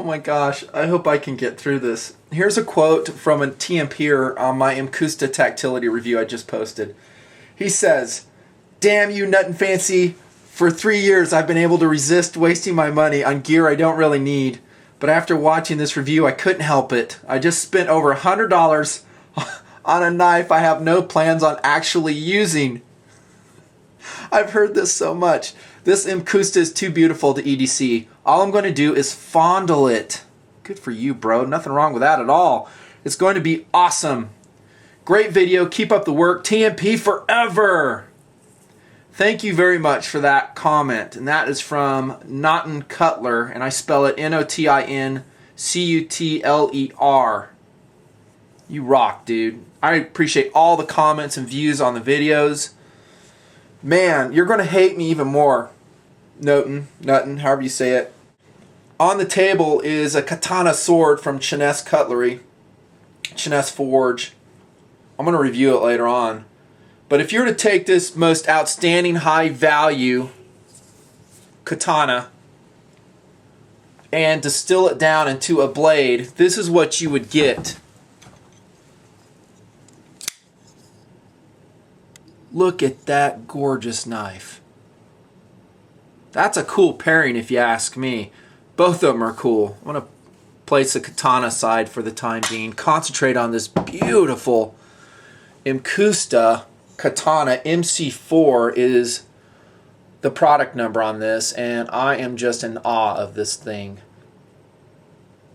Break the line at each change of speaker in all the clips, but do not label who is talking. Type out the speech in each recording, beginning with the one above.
Oh my gosh, I hope I can get through this. Here's a quote from a TMPer on my Mcusta Tactility review I just posted. He says, "Damn you, Nutnfancy. For 3 years I've been able to resist wasting my money on gear I don't really need. But after watching this review, I couldn't help it. I just spent over $100 on a knife I have no plans on actually using." I've heard this so much. This Mcusta is too beautiful to EDC. All I'm going to do is fondle it. Good for you, bro. Nothing wrong with that at all. It's going to be awesome. Great video. Keep up the work. TMP forever. Thank you very much for that comment. And that is from Nutncuttler, and I spell it Nottincutler. You rock, dude. I appreciate all the comments and views on the videos. Man, you're going to hate me even more. Nuttin, however you say it. On the table is a katana sword from Edc Cutlery, Edc Forge. I'm going to review it later on. But if you were to take this most outstanding high value katana and distill it down into a blade, this is what you would get. Look at that gorgeous knife. That's a cool pairing if you ask me. Both of them are cool. I'm going to place the katana aside for the time being. Concentrate on this beautiful Mcusta Katana. MC4 is the product number on this, and I am just in awe of this thing.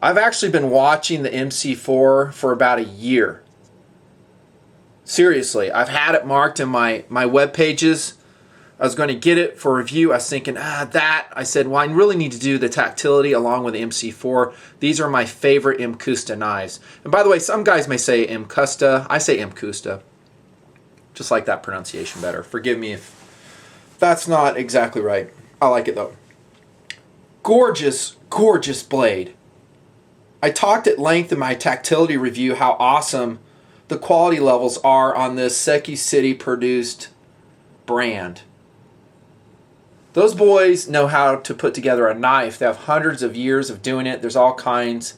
I've actually been watching the MC4 for about a year. Seriously, I've had it marked in my web pages. I was going to get it for review. I was thinking, I said, well, I really need to do the tactility along with the MC4. These are my favorite Mcusta knives. And by the way, some guys may say Mcusta. I say Mcusta. Just like that pronunciation better. Forgive me if that's not exactly right. I like it though. Gorgeous, gorgeous blade. I talked at length in my tactility review how awesome the quality levels are on this Edc Size produced brand. Those boys know how to put together a knife. They have hundreds of years of doing it. There's all kinds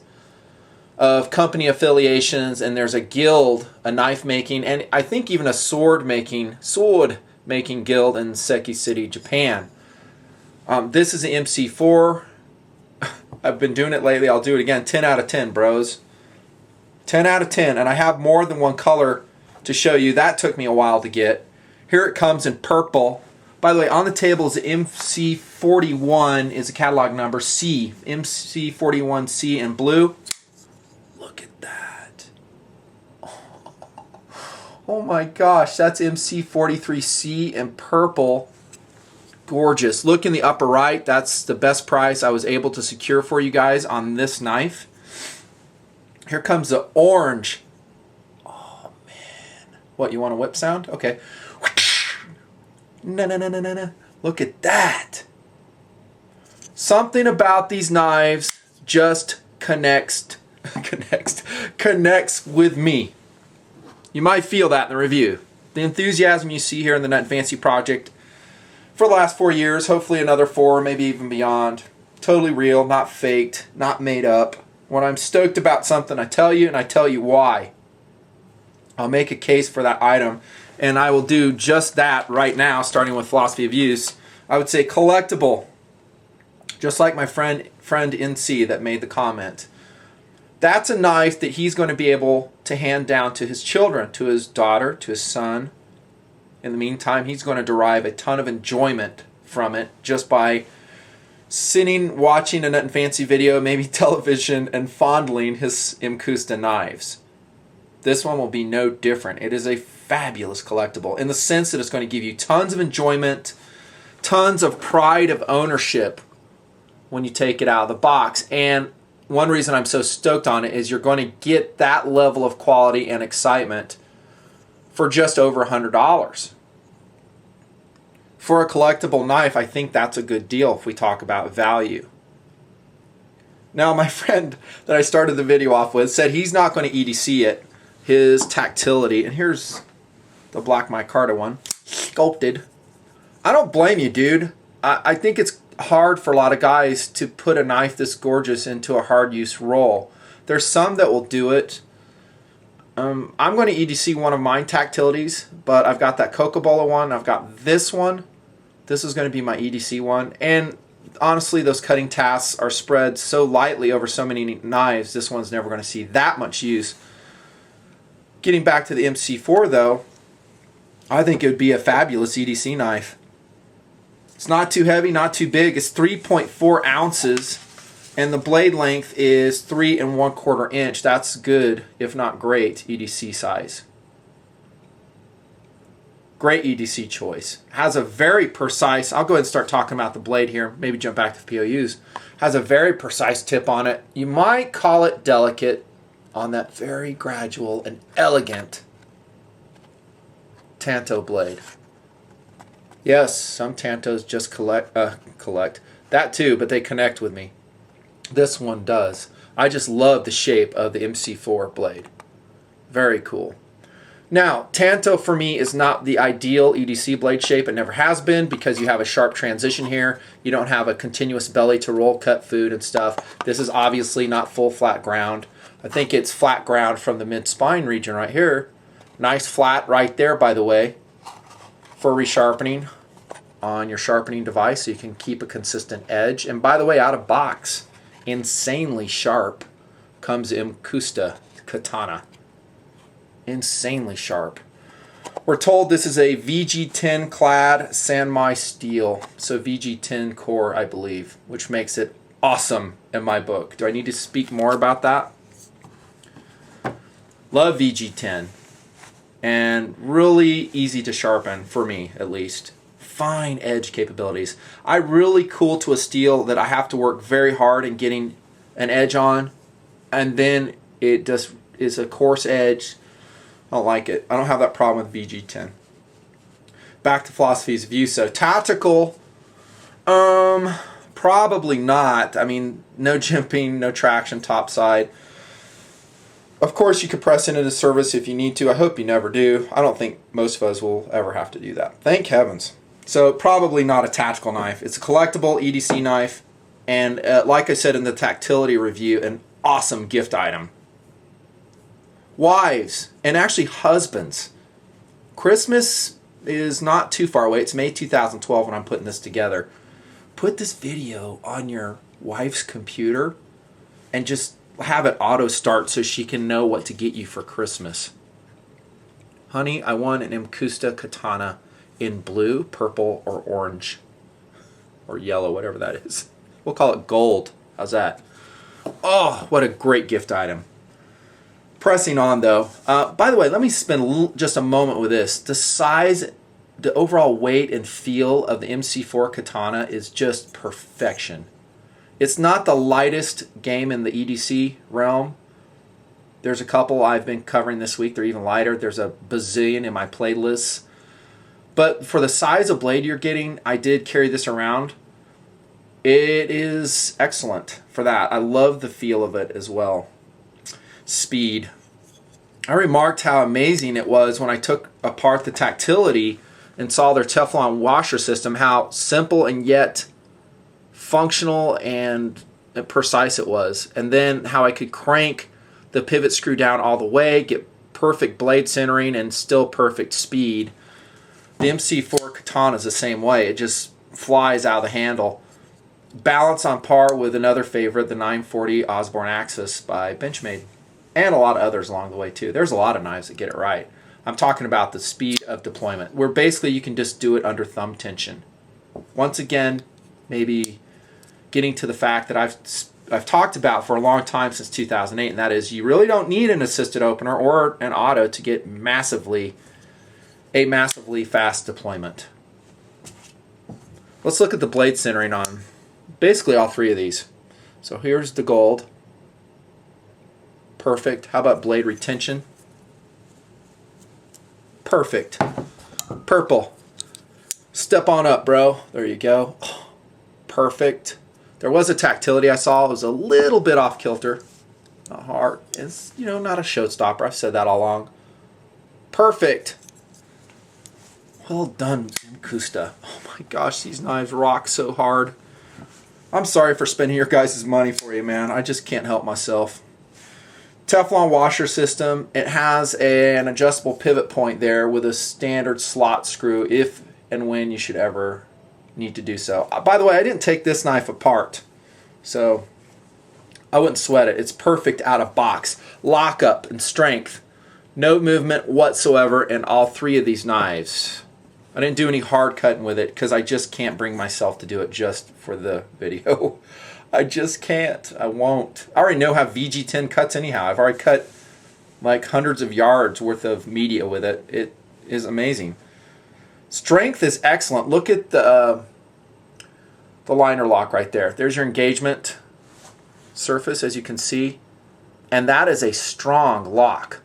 of company affiliations, and there's a guild, a knife making, and I think even a sword making guild in Edc Size, Japan. This is an MC4. I've been doing it lately. I'll do it again. 10 out of 10, bros. 10 out of 10, and I have more than one color to show you. That took me a while to get. Here it comes in purple. By the way, on the table is the MC41 is a catalog number C. MC41C in blue. Look at that. Oh my gosh, that's MC43C in purple. Gorgeous. Look in the upper right. That's the best price I was able to secure for you guys on this knife. Here comes the orange. Oh, man. What, you want a whip sound? Okay. No. Look at that. Something about these knives just connects with me. You might feel that in the review. The enthusiasm you see here in the Nutnfancy project for the last 4 years, hopefully another 4, maybe even beyond. Totally real, not faked, not made up. When I'm stoked about something, I tell you, and I tell you why. I'll make a case for that item, and I will do just that right now, starting with philosophy of use. I would say collectible, just like my friend NC that made the comment. That's a knife that he's going to be able to hand down to his children, to his daughter, to his son. In the meantime, he's going to derive a ton of enjoyment from it just by sitting, watching a Nutnfancy video, maybe television, and fondling his Mcusta knives. This one will be no different. It is a fabulous collectible in the sense that it's going to give you tons of enjoyment, tons of pride of ownership when you take it out of the box. And one reason I'm so stoked on it is you're going to get that level of quality and excitement for just over $100. For a collectible knife, I think that's a good deal if we talk about value. Now, my friend that I started the video off with said he's not going to EDC it, his tactility. And here's the black micarta one, sculpted. I don't blame you, dude. I think it's hard for a lot of guys to put a knife this gorgeous into a hard use roll. There's some that will do it. I'm going to EDC one of mine tactilities, but I've got that Coca-Cola one. I've got this one. This is going to be my EDC one. And honestly, those cutting tasks are spread so lightly over so many knives, this one's never going to see that much use. Getting back to the MC4 though, I think it would be a fabulous EDC knife. It's not too heavy, not too big. It's 3.4 ounces, and the blade length is 3 1/4 inch. That's good, if not great, EDC size. Great EDC choice. Has a very precise, I'll go ahead and start talking about the blade here, maybe jump back to the POUs. Has a very precise tip on it. You might call it delicate on that very gradual and elegant Tanto blade. Yes, some Tantos just collect that too, but they connect with me. This one does. I just love the shape of the MC4 blade. Very cool. Now, Tanto for me is not the ideal EDC blade shape. It never has been, because you have a sharp transition here. You don't have a continuous belly to roll, cut food and stuff. This is obviously not full flat ground. I think it's flat ground from the mid-spine region right here. Nice flat right there, by the way, for resharpening on your sharpening device, so you can keep a consistent edge. And by the way, out of box, insanely sharp comes Mcusta Katana. Insanely sharp. We're told this is a VG10 clad Sanmai steel, so VG10 core, I believe, which makes it awesome in my book. Do I need to speak more about that? Love VG10, and really easy to sharpen, for me at least. Fine edge capabilities. I really cool to a steel that I have to work very hard in getting an edge on, and then it just is a coarse edge. I don't like it. I don't have that problem with VG10. Back to philosophies of use. So tactical, probably not. I mean, no jimping, no traction topside. Of course, you could press into the service if you need to. I hope you never do. I don't think most of us will ever have to do that. Thank heavens. So probably not a tactical knife. It's a collectible EDC knife, and like I said in the tactility review, an awesome gift item. Wives, and actually husbands. Christmas is not too far away. It's May 2012 when I'm putting this together. Put this video on your wife's computer and just have it auto start so she can know what to get you for Christmas. Honey, I want an Mcusta Katana in blue, purple, or orange. Or yellow, whatever that is. We'll call it gold. How's that? Oh, what a great gift item. Pressing on though. By the way, let me spend just a moment with this. The size, the overall weight and feel of the MC4 Katana is just perfection. It's not the lightest game in the EDC realm. There's a couple I've been covering this week. They're even lighter. There's a bazillion in my playlists. But for the size of blade you're getting, I did carry this around. It is excellent for that. I love the feel of it as well. Speed. I remarked how amazing it was when I took apart the tactility and saw their Teflon washer system, how simple and yet functional and precise it was. And then how I could crank the pivot screw down all the way, get perfect blade centering and still perfect speed. The MC4 Katana is the same way. It just flies out of the handle. Balance on par with another favorite, the 940 Osborne Axis by Benchmade. And a lot of others along the way too. There's a lot of knives that get it right. I'm talking about the speed of deployment, where basically you can just do it under thumb tension. Once again, maybe getting to the fact that I've talked about for a long time, since 2008, and that is you really don't need an assisted opener or an auto to get massively fast deployment. Let's look at the blade centering on basically all three of these. So here's the gold. Perfect. How about blade retention? Perfect. Purple. Step on up, bro. There you go. Oh, perfect. There was a tactility I saw. It was a little bit off kilter. Not hard. It's, not a showstopper. I've said that all along. Perfect. Well done, Mcusta. Oh my gosh, these knives rock so hard. I'm sorry for spending your guys' money for you, man. I just can't help myself. Teflon washer system. It has an adjustable pivot point there with a standard slot screw if and when you should ever need to do so. By the way, I didn't take this knife apart, so I wouldn't sweat it. It's perfect out of box. Lockup and strength. No movement whatsoever in all three of these knives. I didn't do any hard cutting with it because I just can't bring myself to do it just for the video. I just can't. I won't. I already know how VG10 cuts anyhow. I've already cut like hundreds of yards worth of media with it. It is amazing. Strength is excellent. Look at the liner lock right there. There's your engagement surface, as you can see. And that is a strong lock.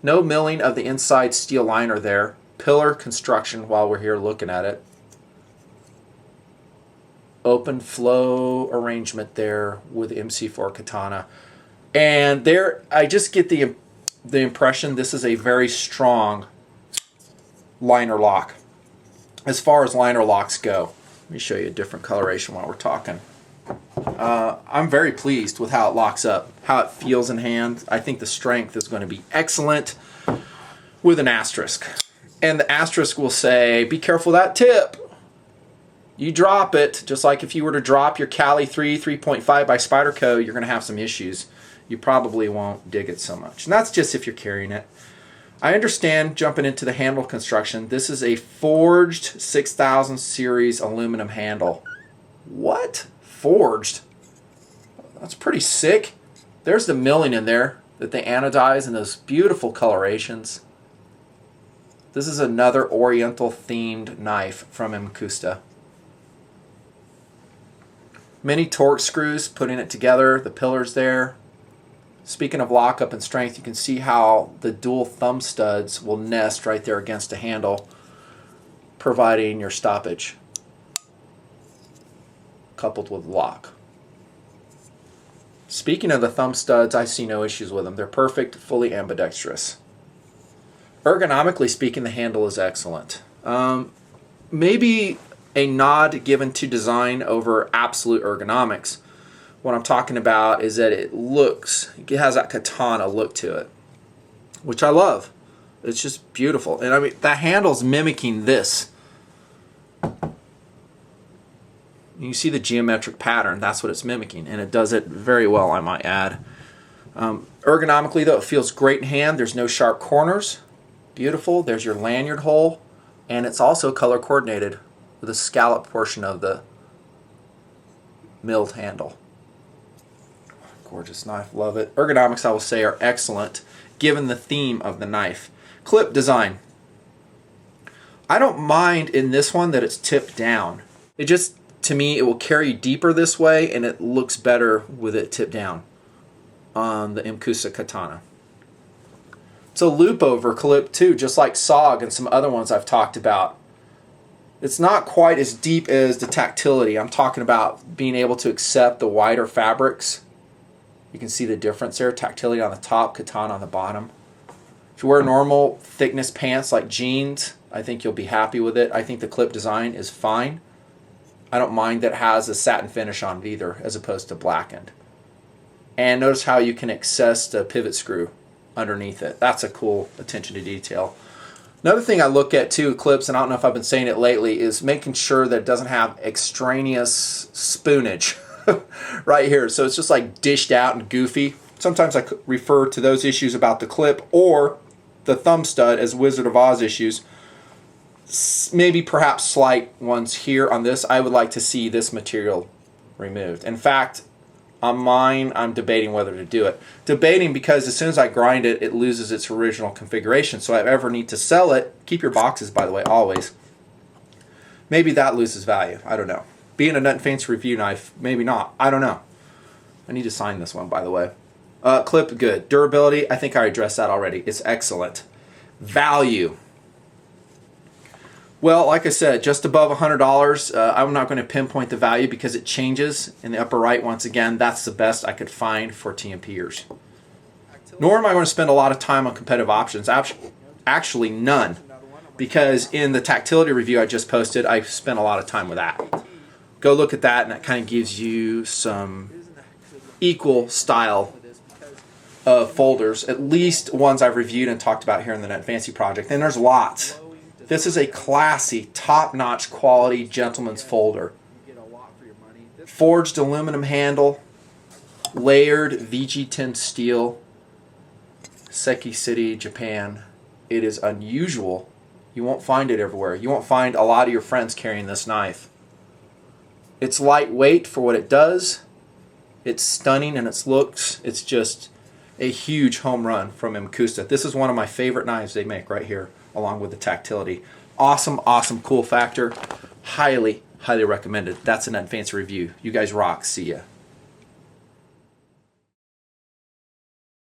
No milling of the inside steel liner there. Pillar construction while we're here looking at it. Open flow arrangement there with MC4 Katana. And there, I just get the impression this is a very strong liner lock. As far as liner locks go, let me show you a different coloration while we're talking. I'm very pleased with how it locks up, how it feels in hand. I think the strength is going to be excellent with an asterisk. And the asterisk will say, be careful of that tip. You drop it, just like if you were to drop your Cali 3.5 by Spyderco, you're going to have some issues. You probably won't dig it so much. And that's just if you're carrying it. I understand, jumping into the handle construction, this is a forged 6000 series aluminum handle. What? Forged? That's pretty sick. There's the milling in there that they anodize in those beautiful colorations. This is another Oriental themed knife from Mcusta. Many torque screws putting it together, the pillars there. Speaking of lockup and strength, you can see how the dual thumb studs will nest right there against a handle, providing your stoppage, coupled with lock. Speaking of the thumb studs, I see no issues with them. They're perfect, fully ambidextrous. Ergonomically speaking, the handle is excellent. Maybe a nod given to design over absolute ergonomics. What I'm talking about is that it has that katana look to it, which I love. It's just beautiful. And I mean, the handle's mimicking this. You see the geometric pattern, that's what it's mimicking, and it does it very well, I might add. Ergonomically though, it feels great in hand. There's no sharp corners. Beautiful. There's your lanyard hole, and it's also color coordinated with a scallop portion of the milled handle. Gorgeous knife, love it. Ergonomics, I will say, are excellent given the theme of the knife. Clip design. I don't mind in this one that it's tipped down. It just, to me, it will carry deeper this way, and it looks better with it tipped down on the Mcusta Katana. It's a loop over clip too, just like SOG and some other ones I've talked about. It's not quite as deep as the tactility. I'm talking about being able to accept the wider fabrics. You can see the difference there. Tactility on the top, katana on the bottom. If you wear normal thickness pants like jeans, I think you'll be happy with it. I think the clip design is fine. I don't mind that it has a satin finish on it either, as opposed to blackened. And notice how you can access the pivot screw underneath it. That's a cool attention to detail. Another thing I look at too, clips, and I don't know if I've been saying it lately, is making sure that it doesn't have extraneous spoonage right here. So it's just like dished out and goofy. Sometimes I refer to those issues about the clip or the thumb stud as Wizard of Oz issues. Maybe perhaps slight ones here on this. I would like to see this material removed. In fact, on mine, I'm debating whether to do it. Debating because as soon as I grind it, it loses its original configuration. So if I ever need to sell it, keep your boxes, by the way, always. Maybe that loses value. I don't know. Being a Nutnfancy review knife, maybe not. I don't know. I need to sign this one, by the way. Clip, good. Durability, I think I addressed that already. It's excellent. Value. Well, like I said, just above $100. I'm not going to pinpoint the value because it changes. In the upper right, once again, that's the best I could find for TMPers. Nor am I going to spend a lot of time on competitive options. Actually, none. Because in the tactility review I just posted, I spent a lot of time with that. go look at that, and that kind of gives you some equal style of folders, at least ones I've reviewed and talked about here in the Nutnfancy project. And there's lots. This is a classy, top-notch quality gentleman's folder. Forged aluminum handle, layered VG10 steel, Seki City, Japan. It is unusual. You won't find it everywhere. You won't find a lot of your friends carrying this knife. It's lightweight for what it does. It's stunning in its looks. It's just a huge home run from Mcusta. This is one of my favorite knives they make right here, along with the tactility. Awesome, awesome cool factor. Highly, highly recommended. That's a Nutnfancy review. You guys rock. See ya.